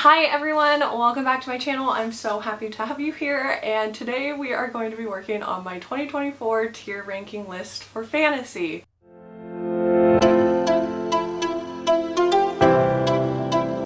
Hi everyone, welcome back to my channel. I'm so happy to have you here, and today we are going to be working on my 2024 tier ranking list for fantasy.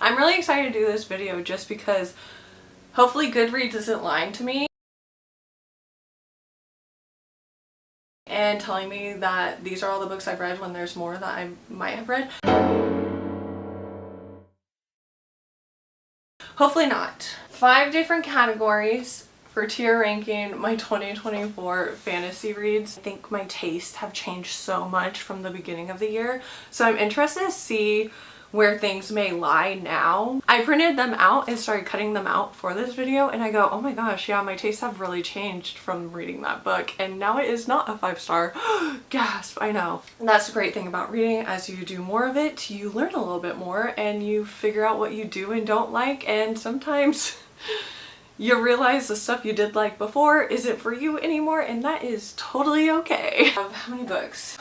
I'm really excited to do this video just because hopefully Goodreads isn't lying to me and telling me that these are all the books I've read when there's more that I might have read. Hopefully not. 5 different categories for tier ranking my 2024 fantasy reads. I think my tastes have changed so much from the beginning of the year, so I'm interested to see where things may lie now. I printed them out and started cutting them out for this video, and I go, oh my gosh, yeah, my tastes have really changed from reading that book, and now it is not a 5-star. Gasp, I know. And that's the great thing about reading. As you do more of it, you learn a little bit more and you figure out what you do and don't like, and sometimes you realize the stuff you did like before isn't for you anymore, and that is totally okay. How many books?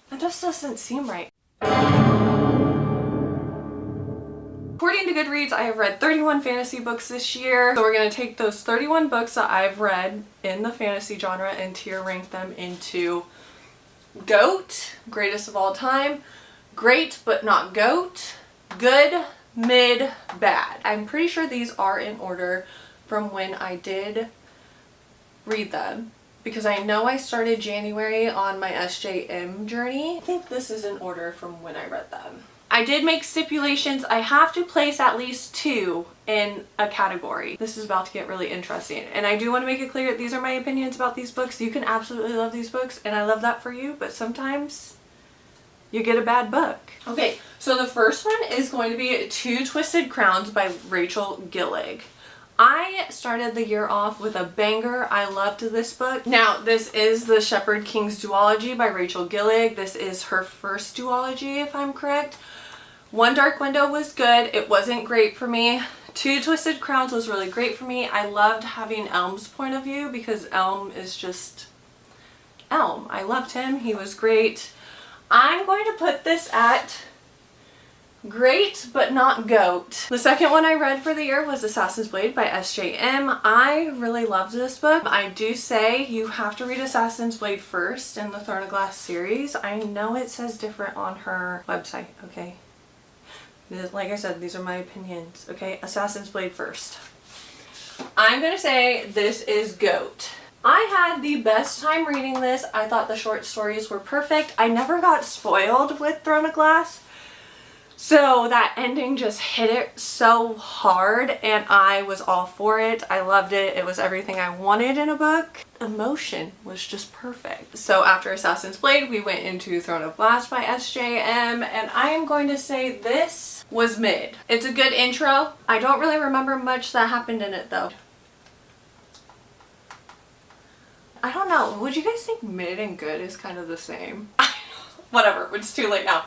That just doesn't seem right. According to Goodreads, I have read 31 fantasy books this year. So we're going to take those 31 books that I've read in the fantasy genre and tier rank them into GOAT, greatest of all time, great but not GOAT, good, mid, bad. I'm pretty sure these are in order from when I did read them, because I know I started January on my SJM journey. I think this is in order from when I read them. I did make stipulations. I have to place at least 2 in a category. This is about to get really interesting, and I do want to make it clear that these are my opinions about these books. You can absolutely love these books, and I love that for you, but sometimes you get a bad book. Okay, so the first one is going to be Two Twisted Crowns by Rachel Gillig. I started the year off with a banger. I loved this book. Now, this is the Shepherd King's duology by Rachel Gillig. This is her first duology, if I'm correct. One Dark Window was good. It wasn't great for me. Two Twisted Crowns was really great for me. I loved having Elm's point of view because Elm is just Elm. I loved him. He was great. I'm going to put this at great but not GOAT. The second one I read for the year was Assassin's Blade by SJM. I really loved this book. I do say you have to read Assassin's Blade first in the Throne of Glass series. I know it says different on her website, okay? Like I said, these are my opinions, okay? Assassin's Blade first. I'm gonna say this is GOAT. I had the best time reading this. I thought the short stories were perfect. I never got spoiled with Throne of Glass, so that ending just hit it so hard, and I was all for it. I loved it. It was everything I wanted in a book. Emotion was just perfect. So after Assassin's Blade, we went into Throne of Glass by SJM, and I am going to say this was mid. It's a good intro. I don't really remember much that happened in it though. I don't know. Would you guys think mid and good is kind of the same? Whatever. It's too late now.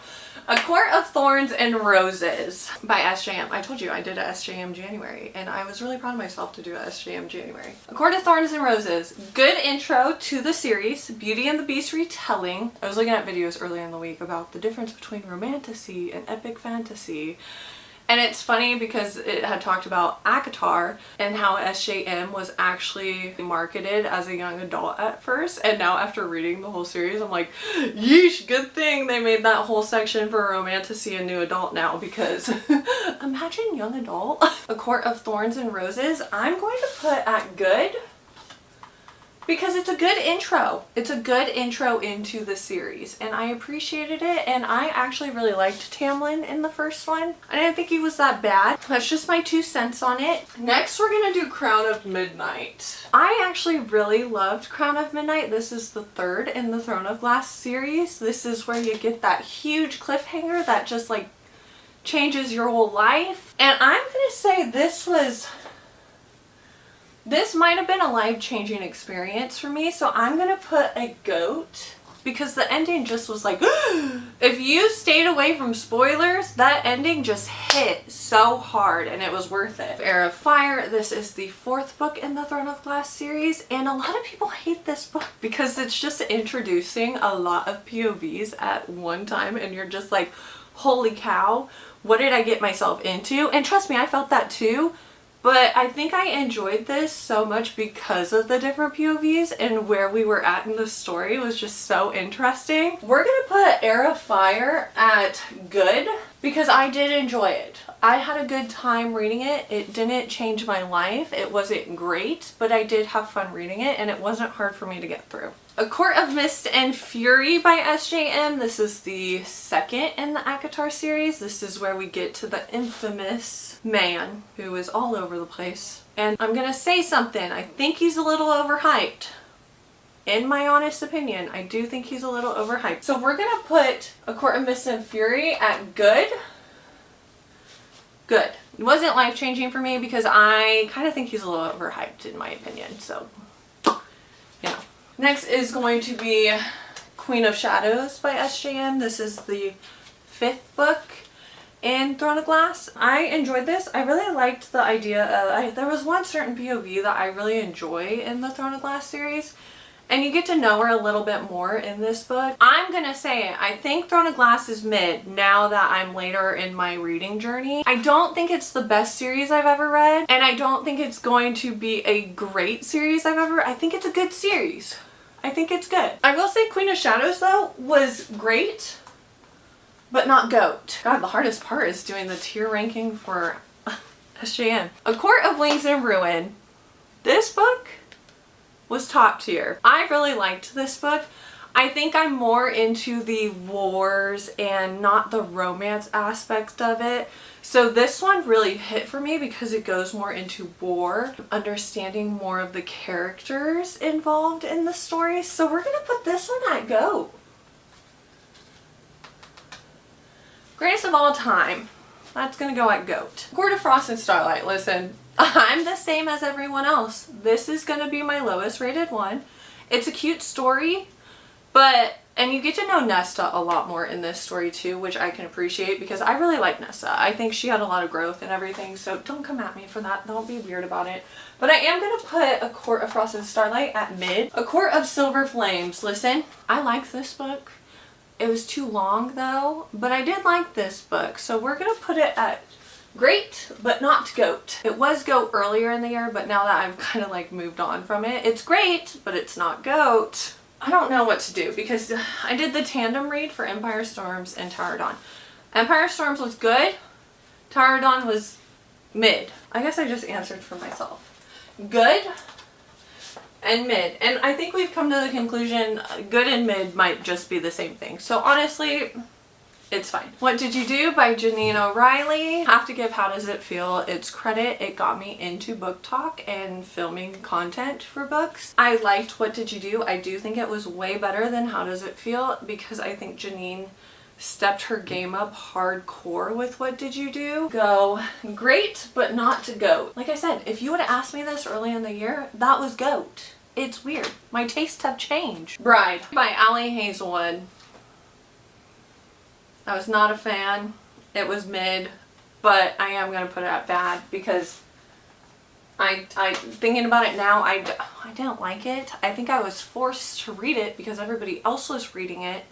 A Court of Thorns and Roses by SJM. I told you I did a SJM January, and I was really proud of myself to do a SJM January. A Court of Thorns and Roses. Good intro to the series. Beauty and the Beast retelling. I was looking at videos earlier in the week about the difference between romantasy and epic fantasy. And it's funny because it had talked about ACOTAR and how SJM was actually marketed as a young adult at first, and now after reading the whole series I'm like, yeesh, good thing they made that whole section for romantasy and new adult now, because imagine young adult. A Court of Thorns and Roses, I'm going to put at good because it's a good intro. It's a good intro into the series, and I appreciated it, and I actually really liked Tamlin in the first one. I didn't think he was that bad. That's just my 2 cents on it. Next, we're gonna do Crown of Midnight. I actually really loved Crown of Midnight. This is the 3rd in the Throne of Glass series. This is where you get that huge cliffhanger that just like changes your whole life. And I'm gonna say this might have been a life-changing experience for me, so I'm gonna put a GOAT because the ending just was like, if you stayed away from spoilers, that ending just hit so hard and it was worth it. Heir of Fire, this is the 4th book in the Throne of Glass series, and a lot of people hate this book because it's just introducing a lot of POVs at one time, and you're just like, holy cow, what did I get myself into? And trust me, I felt that too. But I think I enjoyed this so much because of the different POVs, and where we were at in the story was just so interesting. We're gonna put Air of Fire at good because I did enjoy it. I had a good time reading it. It didn't change my life. It wasn't great, but I did have fun reading it, and it wasn't hard for me to get through. A Court of Mist and Fury by SJM. This is the second in the ACOTAR series. This is where we get to the infamous man who is all over the place. And I'm gonna say something. I think he's a little overhyped. In my honest opinion, I do think he's a little overhyped. So we're gonna put A Court of Mist and Fury at good. Good. It wasn't life-changing for me because I kind of think he's a little overhyped in my opinion. So, you know. Next is going to be Queen of Shadows by SJM. This is the 5th book in Throne of Glass. I enjoyed this. I really liked the idea of, there was one certain POV that I really enjoy in the Throne of Glass series, and you get to know her a little bit more in this book. I'm gonna say it. I think Throne of Glass is mid now that I'm later in my reading journey. I don't think it's the best series I've ever read, and I don't think it's going to be a great series I've ever read. I think it's a good series. I think it's good. I will say Queen of Shadows though was great, but not GOAT. God, the hardest part is doing the tier ranking for SJM. A Court of Wings and Ruin. This book was top tier. I really liked this book. I think I'm more into the wars and not the romance aspect of it. So this one really hit for me because it goes more into war, understanding more of the characters involved in the story. So we're gonna put this one at GOAT. Greatest of all time. That's gonna go at GOAT. Court of Frost and Starlight. Listen, I'm the same as everyone else. This is gonna be my lowest rated one. It's a cute story, and you get to know Nesta a lot more in this story too, which I can appreciate because I really like Nesta. I think she had a lot of growth and everything, so don't come at me for that. Don't be weird about it. But I am gonna put A Court of Frost and Starlight at mid. A Court of Silver Flames. Listen, I like this book. It was too long though, but I did like this book. So we're gonna put it at great, but not GOAT. It was GOAT earlier in the year, but now that I've kind of like moved on from it, it's great, but it's not GOAT. I don't know what to do because I did the tandem read for Empire Storms and Tower Dawn. Empire Storms was good. Tower Dawn was mid. I guess I just answered for myself. Good and mid. And I think we've come to the conclusion good and mid might just be the same thing. So honestly, it's fine. What Did You Do by Janine O'Reilly. Have to give How Does It Feel its credit. It got me into book talk and filming content for books. I liked What Did You Do. I do think it was way better than How Does It Feel because I think Janine stepped her game up hardcore with What Did You Do. Go great, but not to GOAT. Like I said, if you would have asked me this early in the year, that was GOAT. It's weird. My tastes have changed. Bride by Ali Hazelwood. I was not a fan. It was mid, but I am going to put it at bad because I thinking about it now, I didn't like it. I think I was forced to read it because everybody else was reading it.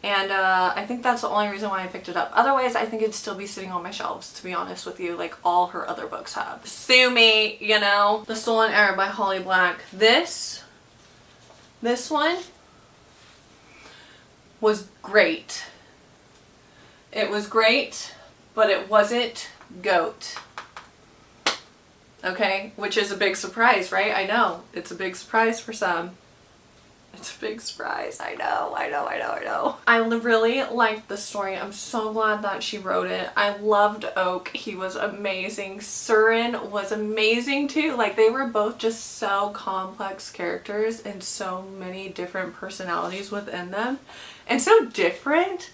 And I think that's the only reason why I picked it up. Otherwise, I think it'd still be sitting on my shelves, to be honest with you, like all her other books have. Sue me, you know. The Stolen Heir by Holly Black. This one was great. It was great, but it wasn't GOAT. Okay? Which is a big surprise, right? I know. It's a big surprise for some. It's a big surprise. I know. I really liked the story. I'm so glad that she wrote it. I loved Oak. He was amazing. Surin was amazing too. Like, they were both just so complex characters and so many different personalities within them. And so different.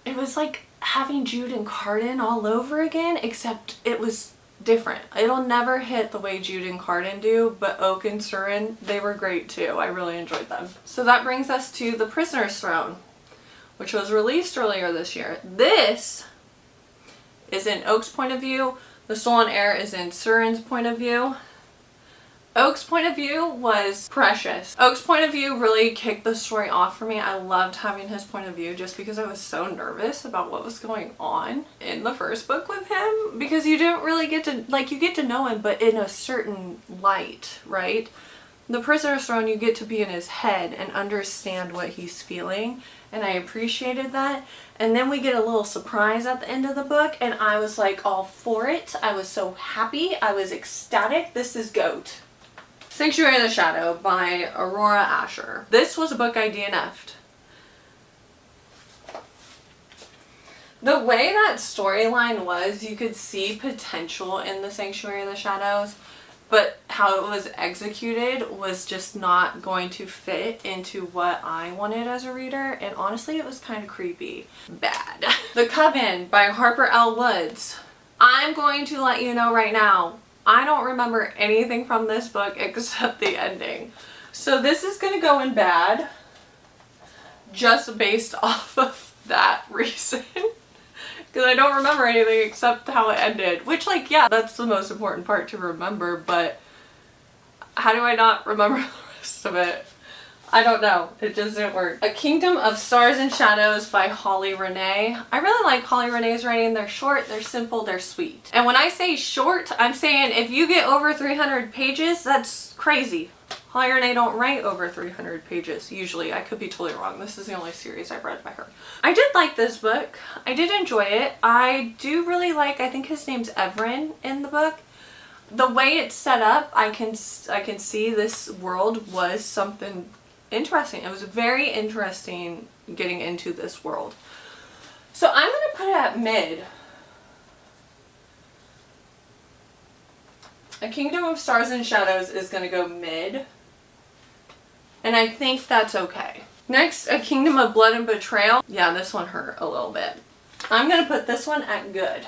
It was like having Jude and Carden all over again, except it was different. It'll never hit the way Jude and Carden do, but Oak and Surin, they were great too. I really enjoyed them. So that brings us to The Prisoner's Throne, which was released earlier this year. This is in Oak's point of view. The Stolen Heir is in Surin's point of view. Oak's point of view was precious. Oak's point of view really kicked the story off for me. I loved having his point of view just because I was so nervous about what was going on in the first book with him, because you don't really get to, like, you get to know him but in a certain light, right? The Prisoner's Throne, you get to be in his head and understand what he's feeling, and I appreciated that. And then we get a little surprise at the end of the book, and I was like all for it. I was so happy. I was ecstatic. This is GOAT. Sanctuary of the Shadow by Aurora Asher. This was a book I DNF'd. The way that storyline was, you could see potential in the Sanctuary of the Shadows, but how it was executed was just not going to fit into what I wanted as a reader, and honestly it was kind of creepy. Bad. The Coven by Harper L. Woods. I'm going to let you know right now, I don't remember anything from this book except the ending. So this is going to go in bad just based off of that reason. Because I don't remember anything except how it ended. Which, like, yeah, that's the most important part to remember, but how do I not remember the rest of it? I don't know. It just didn't work. A Kingdom of Stars and Shadows by Holly Renee. I really like Holly Renee's writing. They're short, they're simple, they're sweet. And when I say short, I'm saying if you get over 300 pages, that's crazy. Holly Renee don't write over 300 pages, usually. I could be totally wrong. This is the only series I've read by her. I did like this book. I did enjoy it. I do really like, I think his name's Everin in the book. The way it's set up, I can see this world was something interesting. It was very interesting getting into this world. So I'm going to put it at mid. A Kingdom of Stars and Shadows is going to go mid. And I think that's okay. Next, A Kingdom of Blood and Betrayal. Yeah, this one hurt a little bit. I'm going to put this one at good.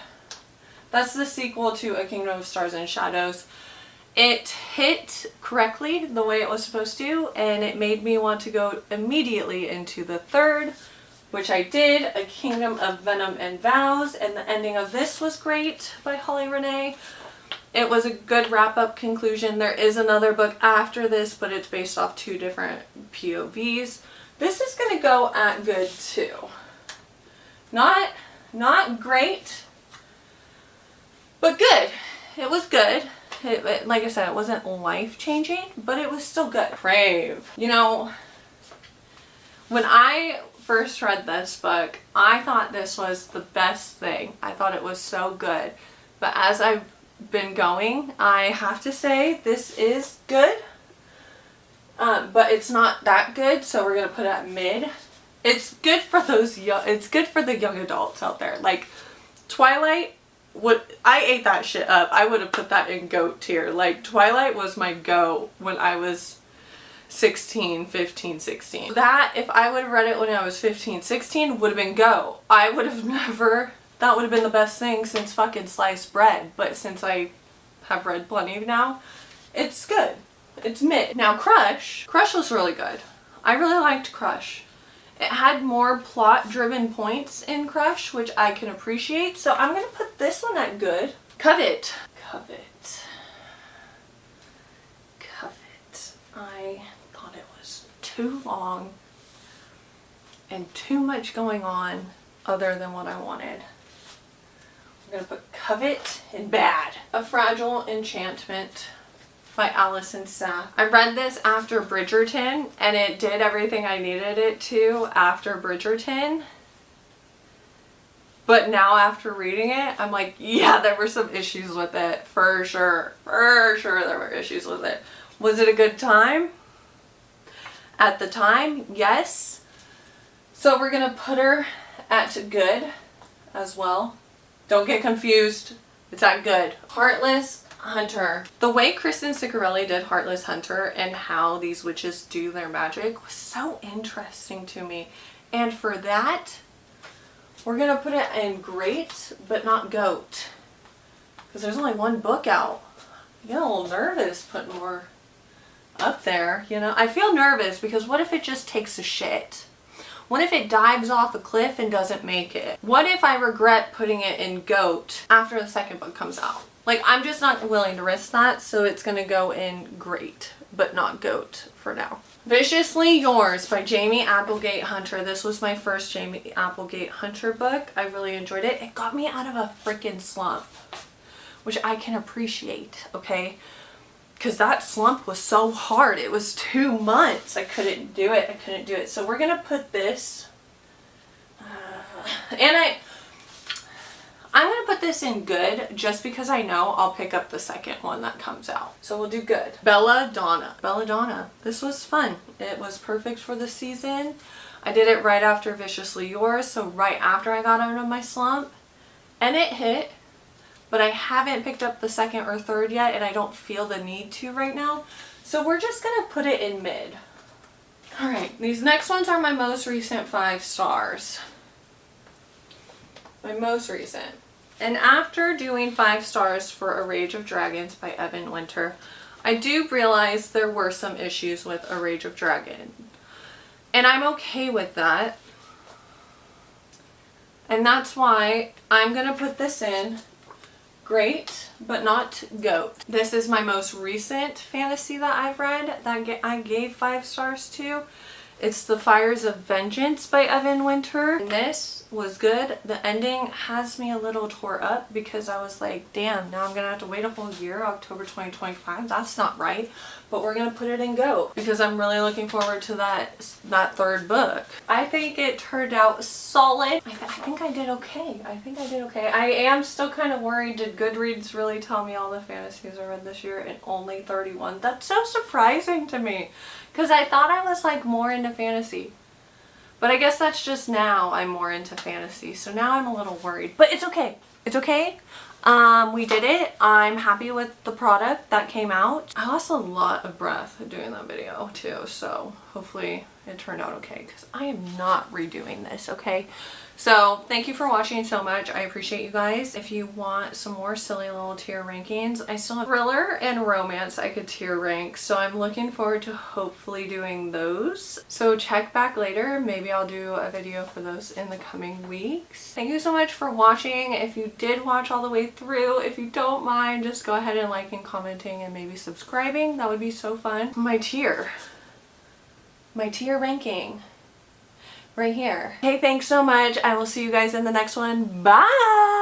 That's the sequel to A Kingdom of Stars and Shadows. It hit correctly the way it was supposed to, and it made me want to go immediately into the third, which I did, A Kingdom of Venom and Vows, and the ending of this was great by Holly Renee. It was a good wrap-up conclusion. There is another book after this, but it's based off two different POVs. This is going to go at good too. Not great, but good. It was good. Like I said, it wasn't life-changing, but it was still good. Crave. You know, when I first read this book, I thought this was the best thing. I thought it was so good. But as I've been going, I have to say this is good. But it's not that good, so we're gonna put it at mid. It's good for those young, it's good for the young adults out there. Like Twilight, I ate that shit up. I would have put that in GOAT tier. Like Twilight was my go when I was 15, 16. That, if I would have read it when I was 15, 16, would have been go. I would have never, that would have been the best thing since fucking sliced bread. But since I have read plenty now, it's good. It's mid. Now Crush was really good. I really liked Crush. It had more plot-driven points in Crush, which I can appreciate. So I'm going to put this one at good. Covet. I thought it was too long and too much going on other than what I wanted. I'm going to put Covet in bad. A Fragile Enchantment by Allison Saff. I read this after Bridgerton, and it did everything I needed it to after Bridgerton. But now after reading it, I'm like, yeah, there were some issues with it. For sure. For sure there were issues with it. Was it a good time? At the time, yes. So we're gonna put her at good as well. Don't get confused. It's at good. Heartless Hunter. The way Kristen Ciccarelli did Heartless Hunter and how these witches do their magic was so interesting to me. And for that, we're gonna put it in great, but not GOAT. Because there's only one book out. I get a little nervous putting more up there, you know. I feel nervous because what if it just takes a shit? What if it dives off a cliff and doesn't make it? What if I regret putting it in GOAT after the second book comes out? Like, I'm just not willing to risk that, so it's gonna go in great, but not goat for now. Viciously Yours by Jamie Applegate Hunter. This was my first Jamie Applegate Hunter book. I really enjoyed it. It got me out of a freaking slump, which I can appreciate, okay? Because that slump was so hard. It was 2 months. I couldn't do it. So we're gonna put this, and I'm going to put this in good just because I know I'll pick up the second one that comes out. So we'll do good. Belladonna. Belladonna. This was fun. It was perfect for the season. I did it right after Viciously Yours, so right after I got out of my slump. And it hit, but I haven't picked up the second or third yet, and I don't feel the need to right now. So we're just going to put it in mid. Alright, these next ones are my most recent 5 stars. My most recent. And after doing 5 stars for A Rage of Dragons by Evan Winter, I do realize there were some issues with A Rage of Dragon. And I'm okay with that. And that's why I'm going to put this in great, but not goat. This is my most recent fantasy that I've read that I gave 5 stars to. It's The Fires of Vengeance by Evan Winter. And this was good. The ending has me a little tore up because I was like, damn, now I'm gonna have to wait a whole year, October 2025. That's not right. But we're gonna put it in go because I'm really looking forward to that third book. I think it turned out solid. I think I did okay. I am still kind of worried. Did Goodreads really tell me all the fantasies I read this year and only 31? That's so surprising to me because I thought I was like more into fantasy. But I guess that's just now I'm more into fantasy. So now I'm a little worried. But it's okay. It's okay. We did it. I'm happy with the product that came out. I lost a lot of breath doing that video too. So hopefully it turned out okay. Because I am not redoing this, okay? So thank you for watching so much. I appreciate you guys. If you want some more silly little tier rankings, I still have thriller and romance I could tier rank. So I'm looking forward to hopefully doing those. So check back later. Maybe I'll do a video for those in the coming weeks. Thank you so much for watching. If you did watch all the way through, if you don't mind, just go ahead and liking, commenting, and maybe subscribing. That would be so fun. My tier ranking. Right here. Hey, thanks so much. I will see you guys in the next one. Bye!